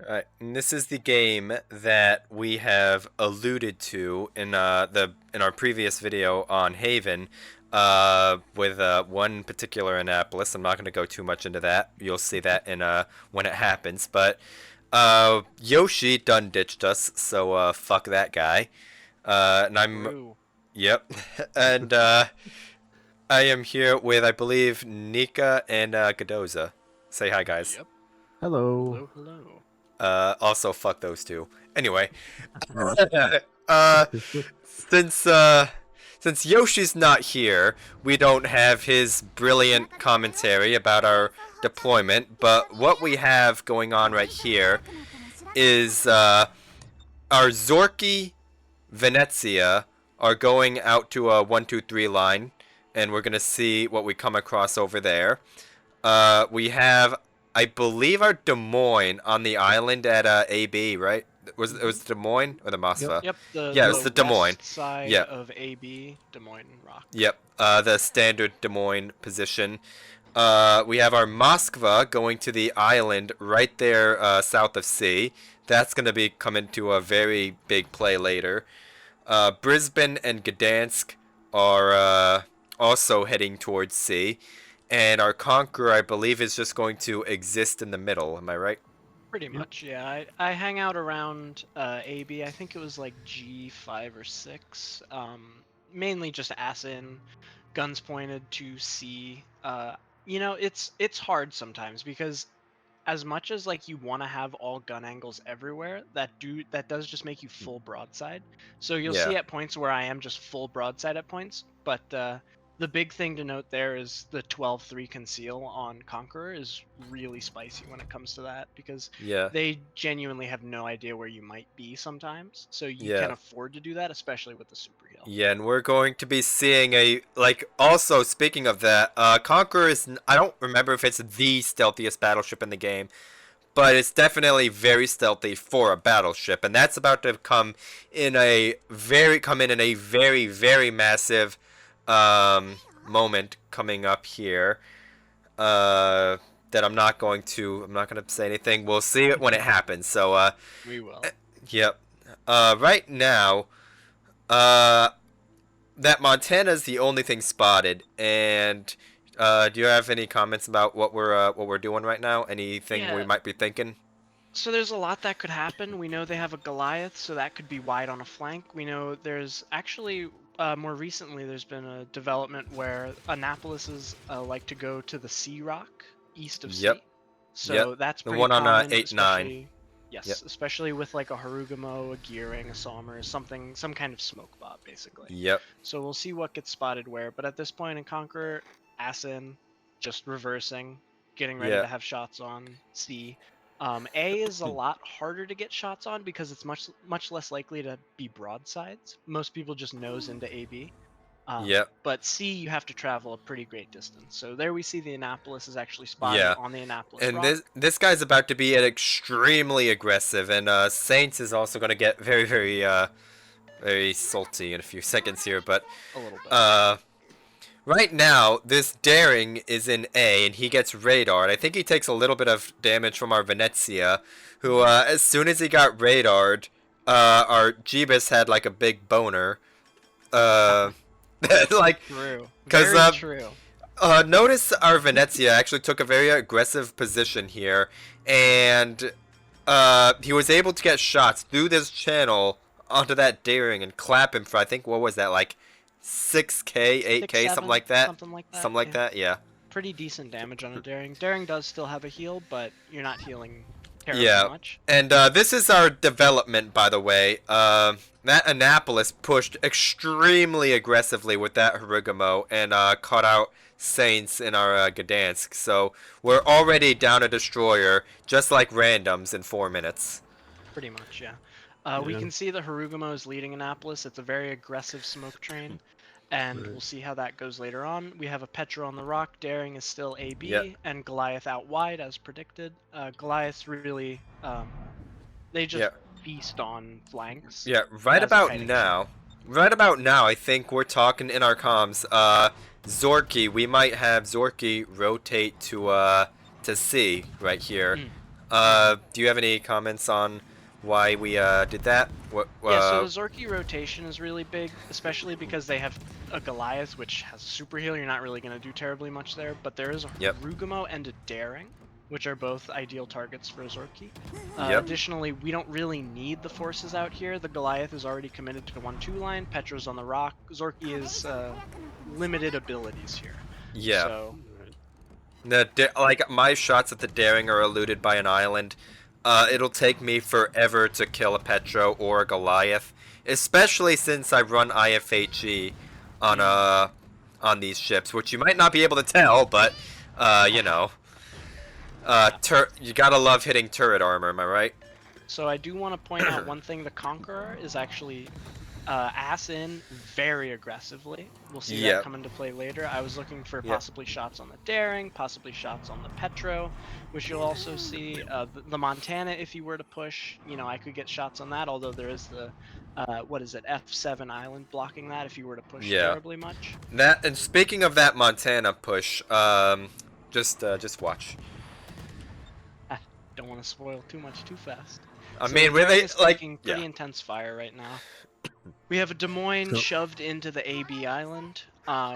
Alright, and this is the game that we have alluded to in in our previous video on Haven, with one particular Annapolis. I'm not going to go too much into that. You'll see that in when it happens. But Yoshi done ditched us, so fuck that guy. And I'm True. Yep, and I am here with, I believe, Nika and Gadoza. Say hi, guys. Yep. Hello. Hello, hello. Also, fuck those two. Anyway, uh, since since Yoshi's not here, we don't have his brilliant commentary about our deployment. But what we have going on right here is our Zorky Venezia are going out to a 1-2-3 line, and we're gonna see what we come across over there. We have, I believe, our Des Moines on the island at AB, right? It was Des Moines or the Masva? Yep, Yeah, it's the Des Moines. west side Yep. of AB, Des Moines Rock. Yep. The standard Des Moines position. We have our Moskva going to the island right there south of C. That's going to be coming to a very big play later. Brisbane and Gdansk are also heading towards C. And our Conqueror, I believe, is just going to exist in the middle. Am I right? Pretty much, yeah. I hang out around AB. I think it was like G5 or 6. Mainly just ass in, guns pointed to C. It's hard sometimes because as much as like you want to have all gun angles everywhere, that does just make you full broadside. So you'll Yeah. see at points where I am just full broadside at points, but the big thing to note there is the 12-3 conceal on Conqueror is really spicy when it comes to that because Yeah. they genuinely have no idea where you might be sometimes. So you Yeah. can afford to do that, especially with the super heal. Yeah, and we're going to be seeing also speaking of that, Conqueror is, I don't remember if it's the stealthiest battleship in the game, but it's definitely very stealthy for a battleship, and that's about to come in a very, very massive moment coming up here. That I'm not going to say anything. We'll see it when it happens. So We will. yep. Right now, that Montana's the only thing spotted, and do you have any comments about what we're doing right now? Anything we Yeah. might be thinking? So there's a lot that could happen. We know they have a Goliath, so that could be wide on a flank. We know there's actually more recently there's been a development where Annapolis's like to go to the Sea Rock east of Yep. C. So Yep. that's The pretty one on common, 8-9. especially yes, Yep. especially with like a Harugamo, a Gearing, a Sommer, some kind of smoke bot basically. Yep. So we'll see what gets spotted where. But at this point in Conqueror, Asin, just reversing, getting ready Yeah. to have shots on C. A is a lot harder to get shots on because it's much less likely to be broadsides. Most people just nose into AB. Yep. But C, you have to travel a pretty great distance. So there we see the Annapolis is actually spotted Yeah. on the Annapolis And Rock. this guy's about to be extremely aggressive, and Saints is also going to get very, very very salty in a few seconds here, but A little bit. right now, this Daring is in A, and he gets radared. I think he takes a little bit of damage from our Venezia, who, as soon as he got radared, our Jeebus had, like, a big boner. Like, True. because, Very true. notice our Venezia actually took a very aggressive position here, and, he was able to get shots through this channel onto that Daring and clap him for, I think, what was that, like, 6K, 8K, 6, something like that. Something like that. Something like yeah. that, yeah. Pretty decent damage on a Daring. Daring does still have a heal, but you're not healing terribly Yeah. much. And this is our development, by the way. That Annapolis pushed extremely aggressively with that Harugamo and caught out Saints in our Gdansk. So we're already down a destroyer, just like randoms, in 4 minutes. Pretty much, yeah. We Yeah. can see the Harugamo is leading Annapolis. It's a very aggressive smoke train, and Right. we'll see how that goes later on. We have a Petra on the rock. Daring is still AB, Yep. and Goliath out wide as predicted. Goliath's really, they just Yeah. feast on flanks. Yeah, right as a about kiting now. Right about now, I think we're talking in our comms. Zorky, we might have Zorky rotate to C right here. Do you have any comments on why we did that? What? Yeah, so the Zorky rotation is really big, especially because they have a Goliath, which has a super heal. You're not really going to do terribly much there, but there is a Yep. Harugumo and a Daring, which are both ideal targets for a Zorky. Yep. Additionally, we don't really need the forces out here. The Goliath is already committed to the 1-2 line. Petro's on the rock. Zorky is limited abilities here. Yeah. So, Like my shots at the Daring are eluded by an island. It'll take me forever to kill a Petro or a Goliath, especially since I run IFHE on these ships, which you might not be able to tell, but you know, you gotta love hitting turret armor. Am I right? So I do want to point out one thing: the Conqueror is actually ass in very aggressively. We'll see that come into play later. I was looking for possibly shots on the Daring, possibly shots on the Petro, which you'll also see. The Montana, if you were to push, you know, I could get shots on that, although there is the, what is it, F7 island blocking that if you were to push terribly much. And speaking of that Montana push, just watch. Don't want to spoil too much too fast. I mean, were they like pretty intense fire right now? We have a Des Moines shoved into the AB island.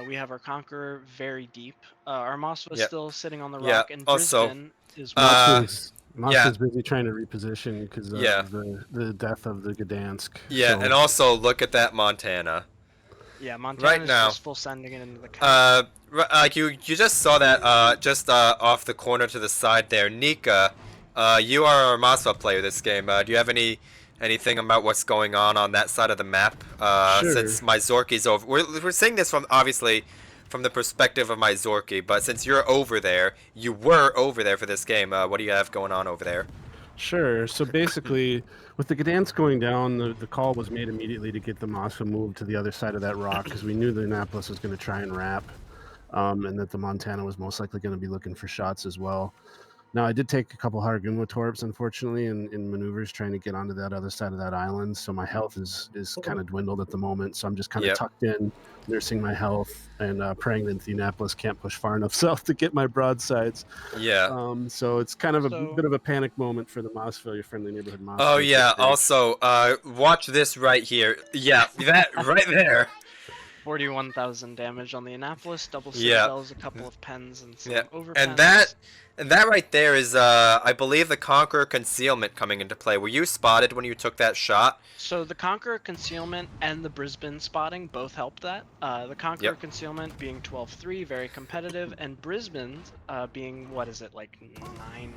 We have our Conqueror very deep. Our Mossva is still sitting on the rock, and Brisbane is. Mossva's busy trying to reposition because of the death of the Gdansk. Yeah, and also look at that Montana. Yeah, Montana is just full sending it into the camp. Like you just saw that just off the corner to the side there, Nika. You are our Mossva player this game. Do you have anything about what's going on that side of the map? Sure. Since my Zorky's over, we're seeing this from obviously from the perspective of my Zorky, but since you're over there, you were over there for this game. What do you have going on over there? Sure. So basically, with the Gdansk going down, the call was made immediately to get the Mossva moved to the other side of that rock because we knew the Annapolis was going to try and wrap, and that the Montana was most likely going to be looking for shots as well. Now, I did take a couple Hargunwa torps, unfortunately, in maneuvers trying to get onto that other side of that island. So my health is kind of dwindled at the moment. So I'm just kind of tucked in, nursing my health, and praying that the Annapolis can't push far enough south to get my broadsides. Yeah. So it's kind of a bit of a panic moment for the Mossville, your friendly neighborhood Mossville. Oh, yeah. Also, watch this right here. Yeah, that right there. 41,000 damage on the Annapolis, double citadels, a couple of pens, and some overpens. And that right there is, I believe, the Conqueror Concealment coming into play. Were you spotted when you took that shot? So the Conqueror Concealment and the Brisbane spotting both helped that. The Conqueror Concealment being 12-3, very competitive, and Brisbane being, what is it, like 9-9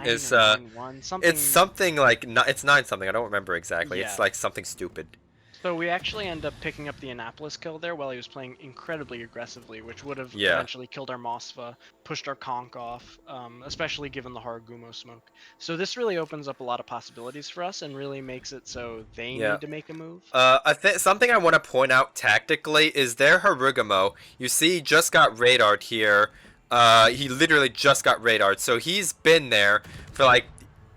it's, or 9-1? Something... It's something like, it's 9 something, I don't remember exactly. Yeah. It's like something stupid. So we actually end up picking up the Annapolis kill there while he was playing incredibly aggressively, which would have eventually killed our Mossva, pushed our Conk off, especially given the Harugumo smoke. So this really opens up a lot of possibilities for us and really makes it so they need to make a move. Something I want to point out tactically is their Harugumo. You see, he just got radared here. He literally just got radared, so he's been there for like,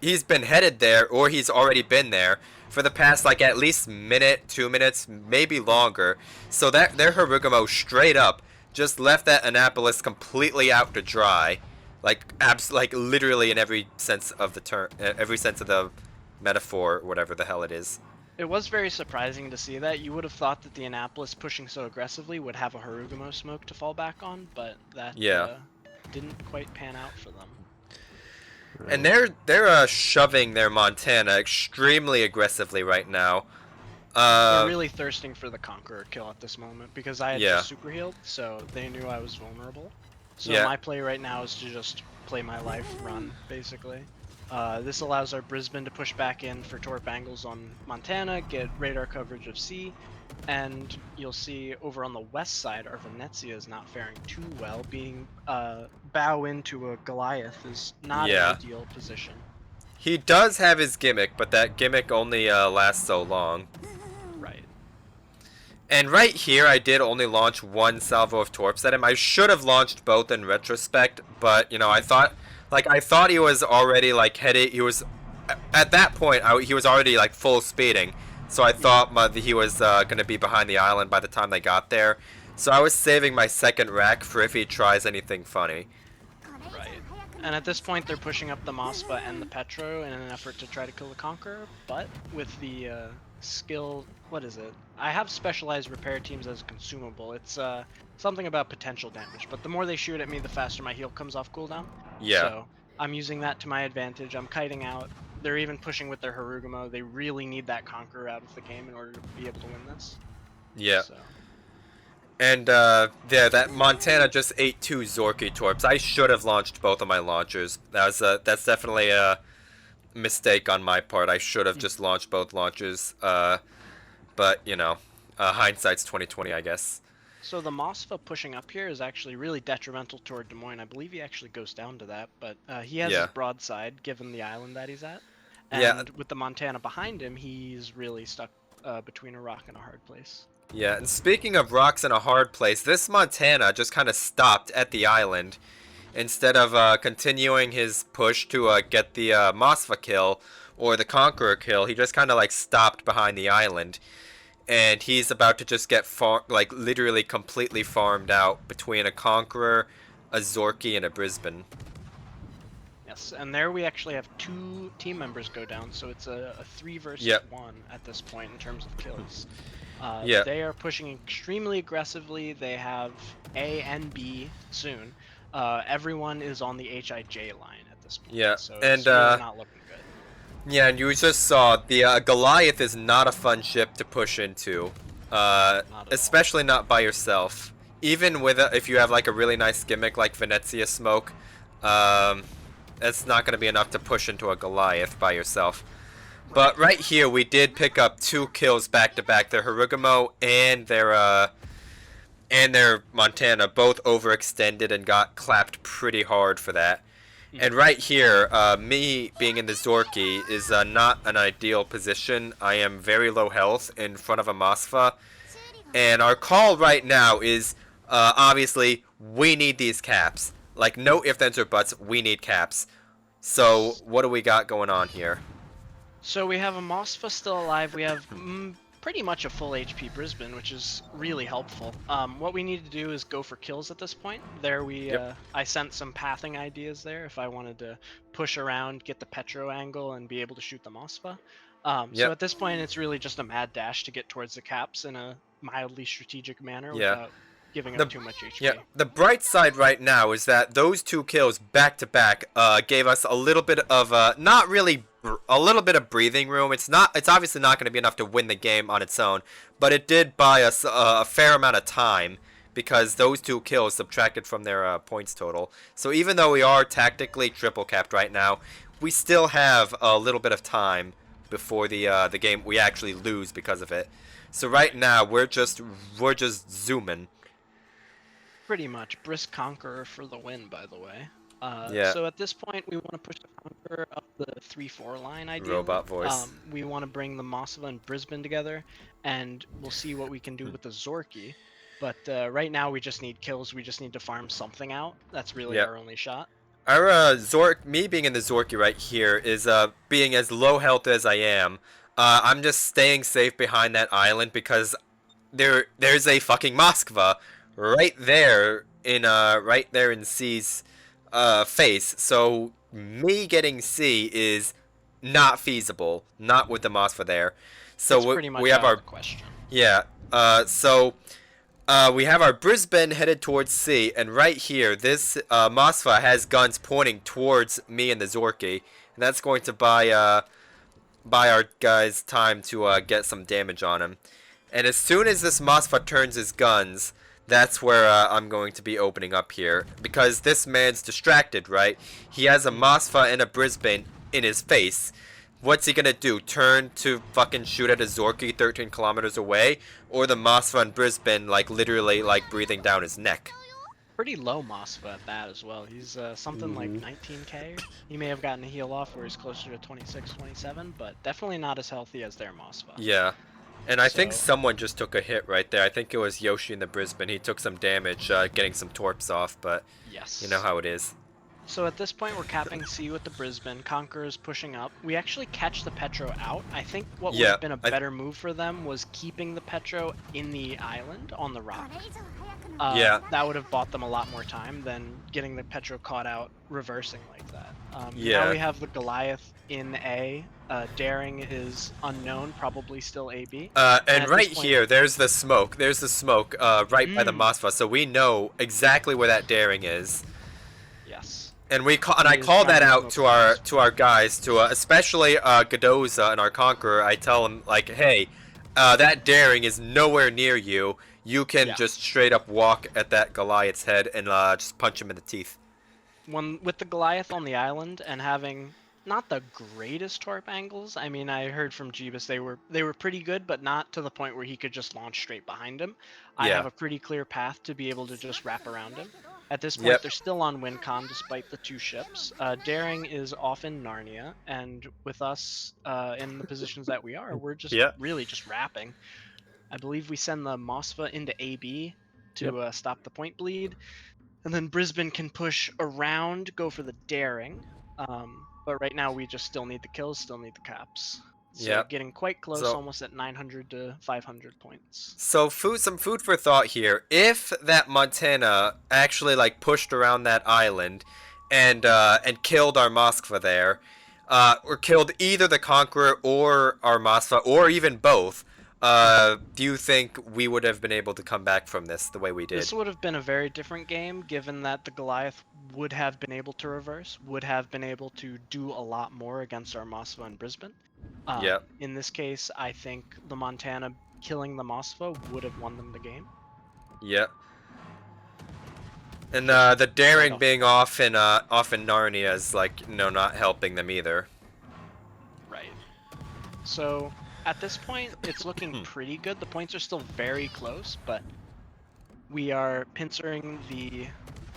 he's been headed there, or he's already been there for the past like at least minute, 2 minutes, maybe longer. So that their Harugumo straight up just left that Annapolis completely out to dry, like literally in every sense of the term, every sense of the metaphor, whatever the hell it is. It was very surprising to see that. You would have thought that the Annapolis pushing so aggressively would have a Harugumo smoke to fall back on, but that didn't quite pan out for them. And they're shoving their Montana extremely aggressively right now. They're really thirsting for the Conqueror kill at this moment because I had just super healed, so they knew I was vulnerable. So my play right now is to just play my life, run, basically. This allows our Brisbane to push back in for torp angles on Montana, get radar coverage of C, and you'll see over on the west side, our Venezia is not faring too well. Being bow into a Goliath is not an ideal position. He does have his gimmick, but that gimmick only lasts so long. Right. And right here, I did only launch one salvo of torps at him. I should have launched both in retrospect, but you know, I thought he was already like headed. He was at that point. He was already like full speeding. So I thought he was going to be behind the island by the time they got there. So I was saving my second rack for if he tries anything funny. Right. And at this point, they're pushing up the Mosfa and the Petro in an effort to try to kill the Conqueror, but with the skill, what is it? I have specialized repair teams as a consumable. It's something about potential damage, but the more they shoot at me, the faster my heal comes off cooldown. Yeah. So I'm using that to my advantage. I'm kiting out. They're even pushing with their Harugumo. They really need that Conqueror out of the game in order to be able to win this. Yeah. So. And yeah, that Montana just ate 2 Zorky Torps. I should have launched both of my launchers. That's definitely a mistake on my part. I should have just launched both launchers. But you know, hindsight's 20/20, I guess. So the Mosfa pushing up here is actually really detrimental toward Des Moines. I believe he actually goes down to that, but he has his broadside given the island that he's at. And with the Montana behind him, he's really stuck between a rock and a hard place. Yeah, and speaking of rocks in a hard place, this Montana just kind of stopped at the island. Instead of continuing his push to get the Mosfa kill or the Conqueror kill, he just kind of like stopped behind the island. And he's about to just get literally completely farmed out between a Conqueror, a Zorky, and a Brisbane. Yes, and there we actually have 2 team members go down, so it's a 3 versus 1 at this point in terms of kills. They are pushing extremely aggressively. They have A and B soon. Everyone is on the HIJ line at this point. Yeah, so and it's really not looking good. Yeah, and you just saw the Goliath is not a fun ship to push into, especially not by yourself. Even with if you have like a really nice gimmick like Venezia Smoke, it's not going to be enough to push into a Goliath by yourself. But right here, we did pick up 2 kills back to back. Their Harugumo and their Montana both overextended and got clapped pretty hard for that. And right here, me being in the Zorky is not an ideal position. I am very low health in front of a Mosfa. And our call right now is, obviously, we need these caps. Like, no ifs, ands, or buts, we need caps. So, what do we got going on here? So we have a Mosfa still alive. We have pretty much a full HP Brisbane, which is really helpful. What we need to do is go for kills at this point. There I sent some pathing ideas there if I wanted to push around, get the Petro angle, and be able to shoot the Mosfa. So at this point, it's really just a mad dash to get towards the caps in a mildly strategic manner without giving up too much HP. Yeah, the bright side right now is that those 2 kills back to back gave us a little bit of not really a little bit of breathing room. It's obviously not going to be enough to win the game on its own, but it did buy us a fair amount of time because those 2 kills subtracted from their points total. So even though we are tactically triple capped right now, we still have a little bit of time before the game we actually lose because of it. So right now we're just zooming. Pretty much. Brisk Conqueror for the win, by the way. So at this point, we want to push the Conqueror up the 3-4 line, ideally. Robot voice. We want to bring the Mosfa and Brisbane together, and we'll see what we can do with the Zorky. But right now, we just need kills. We just need to farm something out. That's really our only shot. Our me being in the Zorky right here is being as low health as I am. I'm just staying safe behind that island because there's a fucking Moskva right there in C's face. So me getting C is not feasible, not with the Mosfa there. So we have our question. Yeah. We have our Brisbane headed towards C, and right here, this Mosfa has guns pointing towards me and the Zorky, and that's going to buy our guys time to get some damage on him. And as soon as this Mosfa turns his guns, that's where I'm going to be opening up here. Because this man's distracted, right? He has a Mosfa and a Brisbane in his face. What's he gonna do? Turn to fucking shoot at a Zorky 13 kilometers away? Or the Mosfa and Brisbane, like, literally, like, breathing down his neck? Pretty low Mosfa at that as well. He's something like 19k. He may have gotten a heal off where he's closer to 26, 27, but definitely not as healthy as their Mosfa. Yeah. And I think someone just took a hit right there. I think it was Yoshi in the Brisbane. He took some damage getting some torps off, but yes, you know how it is. So at this point, we're capping C with the Brisbane. Conqueror is pushing up. We actually catch the Petro out. I think what would have been a better move for them was keeping the Petro in the island on the rock. Yeah. That would have bought them a lot more time than getting the Petro caught out reversing like that. Now Yeah. we have the Goliath in A. Daring is unknown, probably still AB. And at right this point, here, there's the smoke. There's the smoke right by the Mosfa, so we know exactly where that daring is. yes. And He I is call trying that to out smoke to the our Mosfa. guys, especially Gadoza and our Conqueror. I tell him like, hey, that daring is nowhere near you. You can Yeah. just straight up walk at that Goliath's head and just punch him in the teeth. With the Goliath on the island and having not the greatest torp angles. I mean, I heard from Jeebus they were pretty good, but not to the point where he could just launch straight behind him. I Yeah. have a pretty clear path to be able to just wrap around him. At this point, Yep. they're still on WinCon despite the 2 ships. Daring is off in Narnia, and with us in the positions that we are, we're just Yeah. really just wrapping. I believe we send the Mosfa into AB to Yep. stop the point bleed. And then Brisbane can push around, go for the daring. But right now we just still need the kills, still need the caps. So Yep. getting quite close, So almost at 900 to 500 points. some food for thought here. If that Montana actually like pushed around that island and killed our Moskva there, or killed either the Conqueror or our Moskva, or even both, do you think we would have been able to come back from this the way we did? This would have been a very different game, given that the Goliath would have been able to reverse, would have been able to do a lot more against our Mosfa and Brisbane. Yep. In this case, I think the Montana killing the Mosfa would have won them the game. Yep. And the daring off. being off in Narnia is like not helping them either. Right. So at this point, it's looking pretty good. The points are still very close, but we are pincering the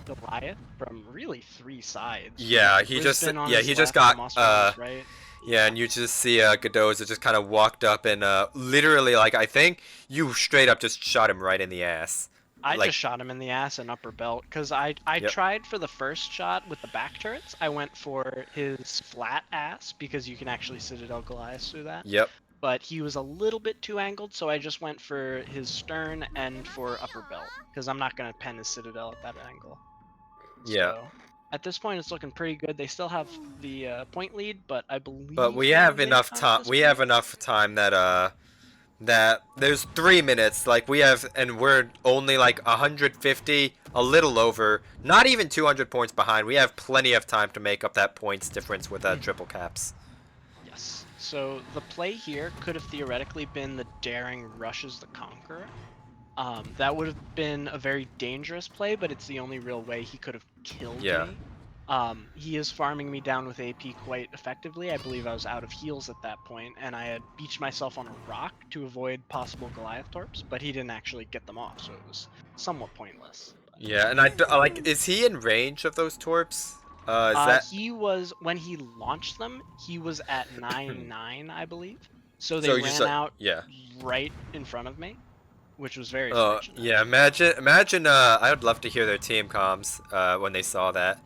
Goliath from really 3 sides. Yeah, he just Brisbane on yeah his he just left, got Mossman on his right. yeah, and you just see Gadoza just kind of walked up and literally like I think you straight up just shot him right in the ass. I Like, just shot him in the ass and upper belt because I Yep. tried for the first shot with the back turrets. I went for his flat ass because you can actually Citadel Goliath through that. Yep. But he was a little bit too angled, so I just went for his stern and for upper belt because I'm not going to pen his Citadel at that angle. Yeah. So, at this point, it's looking pretty good. They still have the point lead, but I believe. But we they're have in enough WinCon time. at this We have point. enough time that there's 3 minutes. Like we have, and we're only like 150, a little over, not even 200 points behind. We have plenty of time to make up that points difference with triple caps. Yes. So the play here could have theoretically been the daring rushes the Conqueror. That would have been a very dangerous play, but it's the only real way he could have killed Yeah. me. He is farming me down with AP quite effectively. I believe I was out of heals at that point, and I had beached myself on a rock to avoid possible Goliath torps, but he didn't actually get them off, so it was somewhat pointless. Yeah, and like, is he in range of those torps? Is that He was, when he launched them, he was at 9-9, I believe. So they so? ran Just like, out yeah. right in front of me, which was very Oh fortunate. yeah. Imagine. I would love to hear their team comms when they saw that.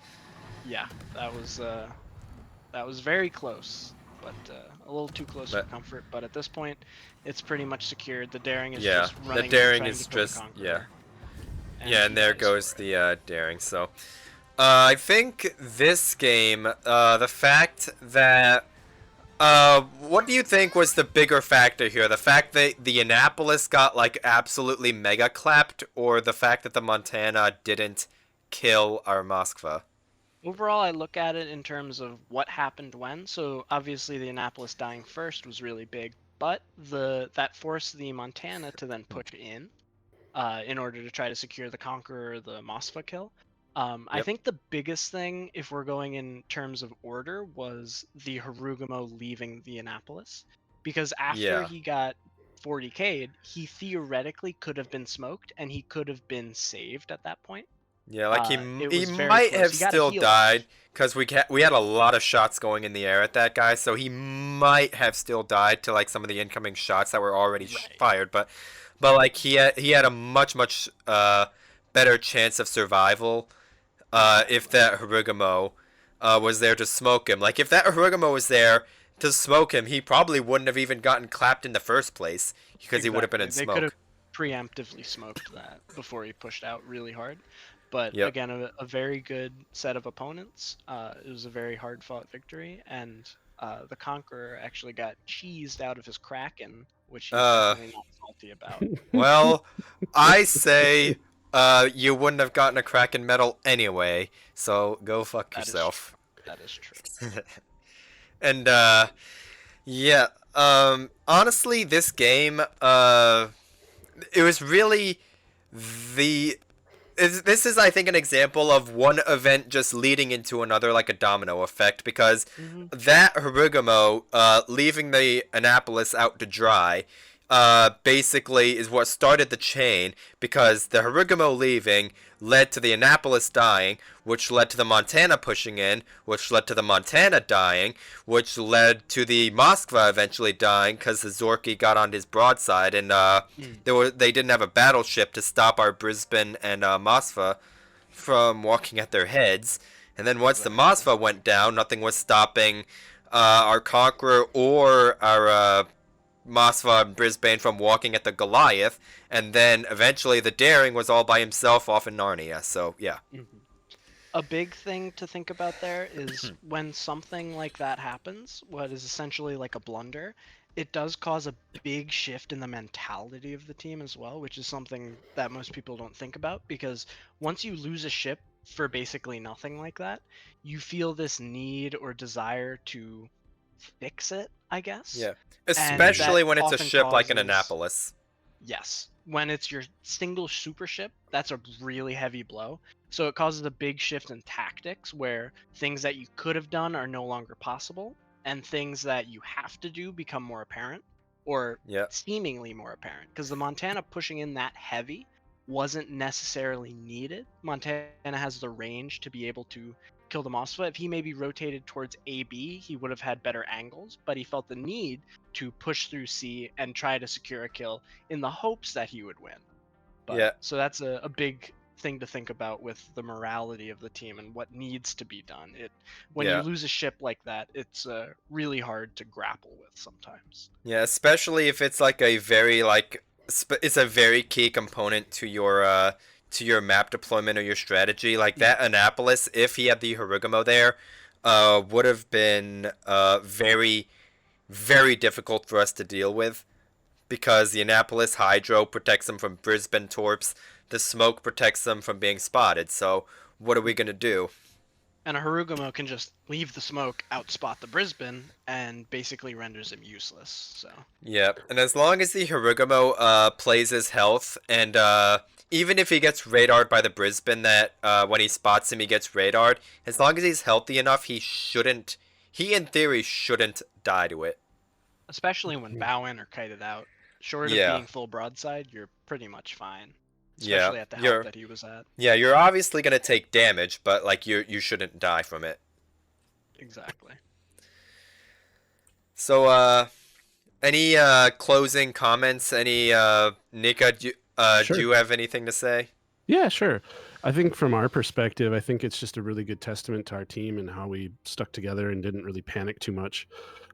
Yeah, that was very close, but a little too close for comfort. But at this point, it's pretty much secured. The daring is just running. The daring trying is to kill the just Conqueror. yeah, and there he goes dies the daring. So, I think this game, the fact that. What do you think was the bigger factor here? The fact that the Annapolis got like absolutely mega clapped, or the fact that the Montana didn't kill our Moskva? Overall, I look at it in terms of what happened when. So obviously, the Annapolis dying first was really big, but that forced the Montana to then push in order to try to secure the Conqueror, the Mosfa kill. I Yep. think the biggest thing, if we're going in terms of order, was the Harugamo leaving the Annapolis, because after Yeah. he got 40k'd, he theoretically could have been smoked and he could have been saved at that point. Yeah, like It he was very might close. have He got a still heal died because we had a lot of shots going in the air at that guy, so he might have still died to like some of the incoming shots that were already Right. fired. But like he had a much better chance of survival if that Harugamo was there to smoke him. Like if that Harugamo was there to smoke him, he probably wouldn't have even gotten clapped in the first place because he would have been in Exactly. smoke. preemptively smoked that before he pushed out really hard. But Yep. again, a very good set of opponents. It was a very hard fought victory, and the Conqueror actually got cheesed out of his Kraken, which he's definitely not salty about. Well, I say you wouldn't have gotten a Kraken medal anyway, so go fuck That is yourself. true. That is true. And yeah, honestly, this game, it was really the. This is, I think, an example of one event just leading into another, like a domino effect, because Hmm. that Harugumo leaving the Annapolis out to dry basically is what started the chain, because the Harugumo leaving led to the Annapolis dying, which led to the Montana pushing in, which led to the Montana dying, which led to the Moskva eventually dying because the Zorky got on his broadside, and they didn't have a battleship to stop our Brisbane and Moskva from walking at their heads. And then once the Moskva went down, nothing was stopping our Conqueror or our Moskva and Brisbane from walking at the Goliath. And then eventually the Daring was all by himself off in Narnia. So yeah. Hmm. A big thing to think about there is when something like that happens, what is essentially like a blunder, it does cause a big shift in the mentality of the team as well, which is something that most people don't think about, because once you lose a ship for basically nothing like that, you feel this need or desire to fix it, I guess. Yeah. And that Especially when it's a often ship like an causes, Annapolis. yes, when it's your single super ship, that's a really heavy blow. So it causes a big shift in tactics where things that you could have done are no longer possible, and things that you have to do become more apparent, or Yeah. seemingly more apparent. Because the Montana pushing in that heavy wasn't necessarily needed. Montana has the range to be able to kill the Moskva. If he maybe rotated towards AB, he would have had better angles, but he felt the need to push through C and try to secure a kill in the hopes that he would win. But Yeah. so that's a big thing to think about with the morality of the team and what needs to be done. When Yeah. you lose a ship like that, it's really hard to grapple with sometimes. Yeah, especially if it's like a very it's a very key component to your map deployment or your strategy. Like that Annapolis, if he had the Harugumo there, would have been very very difficult for us to deal with, because the Annapolis Hydro protects them from Brisbane torps, the smoke protects them from being spotted. So what are we gonna do? And a Harugumo can just leave the smoke, outspot the Brisbane, and basically renders him useless. So Yeah, and as long as the Harugumo plays his health, and even if he gets radared by the Brisbane, that when he spots him he gets radared, as long as he's healthy enough, he in theory shouldn't die to it. especially when bow in or kited out, short of Yeah, being full broadside, you're pretty much fine. yeah, Especially at the health that he was at. you're obviously gonna take damage, but like you shouldn't die from it. Exactly. So any closing comments? Any Nika, Sure. do you have anything to say? Yeah, sure. I think from our perspective, I think it's just a really good testament to our team and how we stuck together and didn't really panic too much.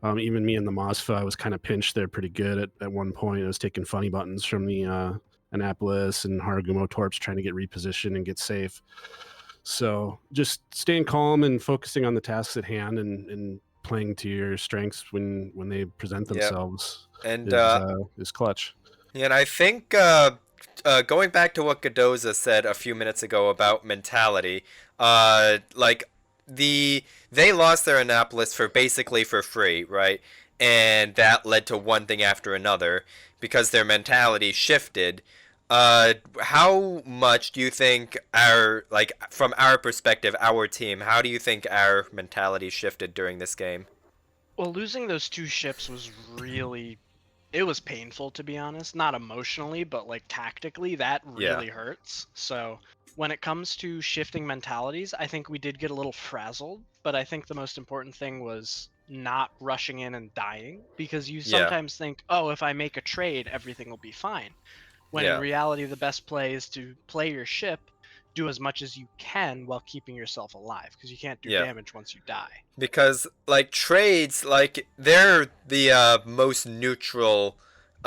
Even me and the Mosfa, I was kind of pinched there pretty good at one point. I was taking funny buttons from the Annapolis and Haragumo Torps trying to get repositioned and get safe. So just staying calm and focusing on the tasks at hand and playing to your strengths when they present Yep. themselves And is clutch. yeah, and I think going back to what Gadoza said a few minutes ago about mentality, like they lost their Annapolis for basically for free, right? And that led to one thing after another because their mentality shifted. How much do you think from our perspective, our team, how do you think our mentality shifted during this game? Well, losing those two ships was really, it was painful, to be honest. Not emotionally, but like tactically, that Yeah. really hurts. So when it comes to shifting mentalities, I think we did get a little frazzled, but I think the most important thing was not rushing in and dying, because you Yeah. sometimes think, oh, if I make a trade, everything will be fine. When in Yeah. reality, the best play is to play your ship, do as much as you can while keeping yourself alive, because you can't do Yeah. damage once you die. Because like trades, like they're the most neutral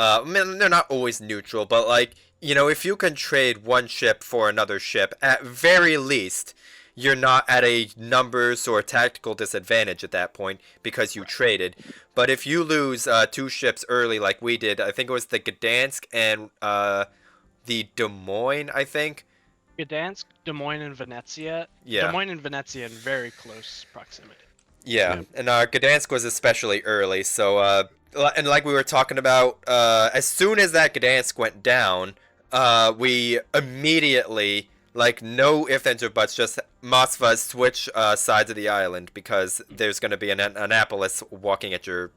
I mean, they're not always neutral, but like, you know, if you can trade one ship for another ship, at very least, you're not at a numbers or tactical disadvantage at that point because you traded. But if you lose two ships early, like we did, I think it was the Gdansk and the Des Moines, I think. Gdansk, Des Moines, and Venezia. Des Yeah. Moines and Venezia in very close proximity. Yeah, Yep. and Gdansk was especially early, so and like we were talking about, as soon as that Gdansk went down, we immediately, like, no ifs ands or buts, just Moskva switch sides of the island because there's going to be an Annapolis walking at your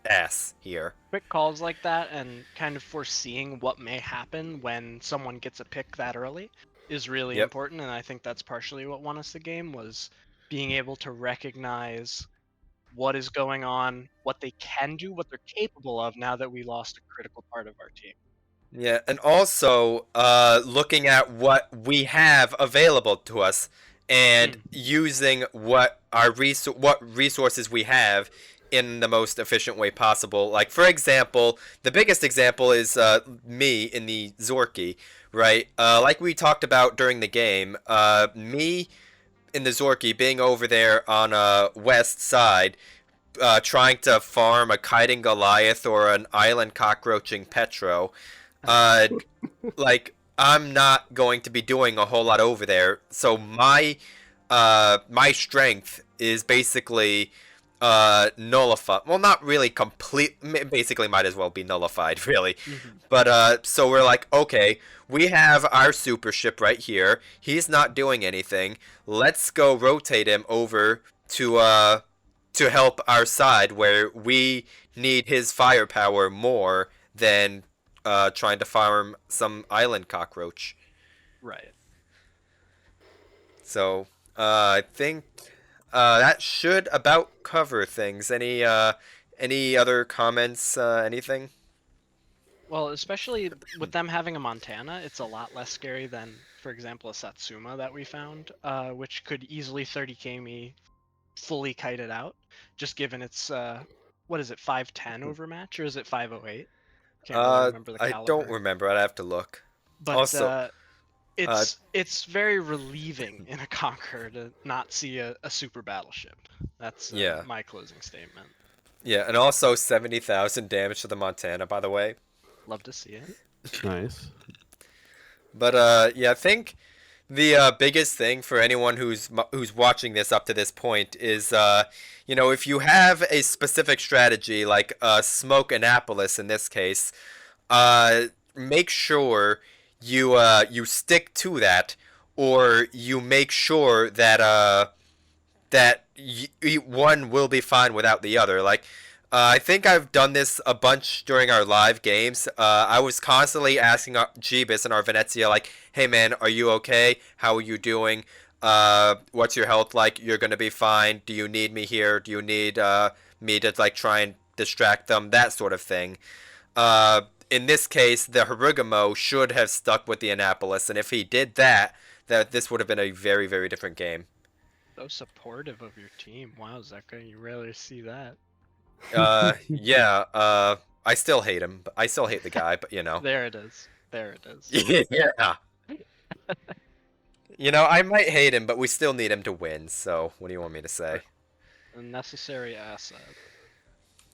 ass here. Quick calls like that and kind of foreseeing what may happen when someone gets a pick that early is really Yep. important, and I think that's partially what won us the game, was being able to recognize what is going on, what they can do, what they're capable of now that we lost a critical part of our team. Yeah, and also looking at what we have available to us and using what resources we have in the most efficient way possible. Like, for example, the biggest example is me in the Zorky, right? Like we talked about during the game, me in the Zorky being over there on west side, trying to farm a kiting Goliath or an island cockroaching Petro. Like, I'm not going to be doing a whole lot over there, so my strength is basically nullified. Well, not really complete. Basically, might as well be nullified, really. But so we're like, okay, we have our super ship right here. He's not doing anything. Let's go rotate him over to help our side where we need his firepower more than trying to farm some island cockroach. Right. So I think that should about cover things. Any other comments? Anything? Well, especially with them having a Montana, it's a lot less scary than, for example, a Satsuma that we found, which could easily 30k me fully kited out, just given its, what is it, 510 overmatch, or is it 508? Can't really remember the I caliber. don't remember. I'd have to look. But Also, it's very relieving in a Conqueror to not see a super battleship. That's Yeah. my closing statement. yeah, and also 70,000 damage to the Montana, by the way. Love to see it. Nice. But yeah, I think the biggest thing for anyone who's watching this up to this point is, you know, if you have a specific strategy like Smoke Annapolis in this case, make sure you stick to that, or you make sure that one will be fine without the other. Like, I think I've done this a bunch during our live games. I was constantly asking Jeebus and our Venezia, like, hey man, are you okay? How are you doing? What's your health like? You're gonna be fine. Do you need me here? Do you need me to, like, try and distract them? That sort of thing. In this case, the Harugamo should have stuck with the Annapolis, and if he did that, this would have been a very, very different game. So supportive of your team. Wow, Zeka, you rarely see that. Yeah, I still hate him. I still hate the guy, but you know. There it is. There it is. Yeah. You know, I might hate him, but we still need him to win, so what do you want me to say? A necessary asset.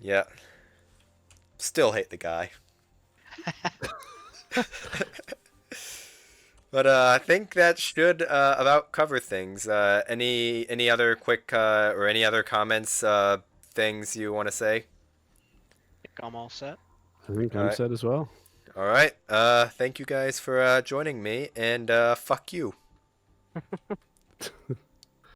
Yeah. Still hate the guy. But I think that should about cover things. Any other quick or any other comments, things you want to say? I think I'm all set. I think I'm Alright. set as well. All right. Thank you guys for joining me, and fuck you.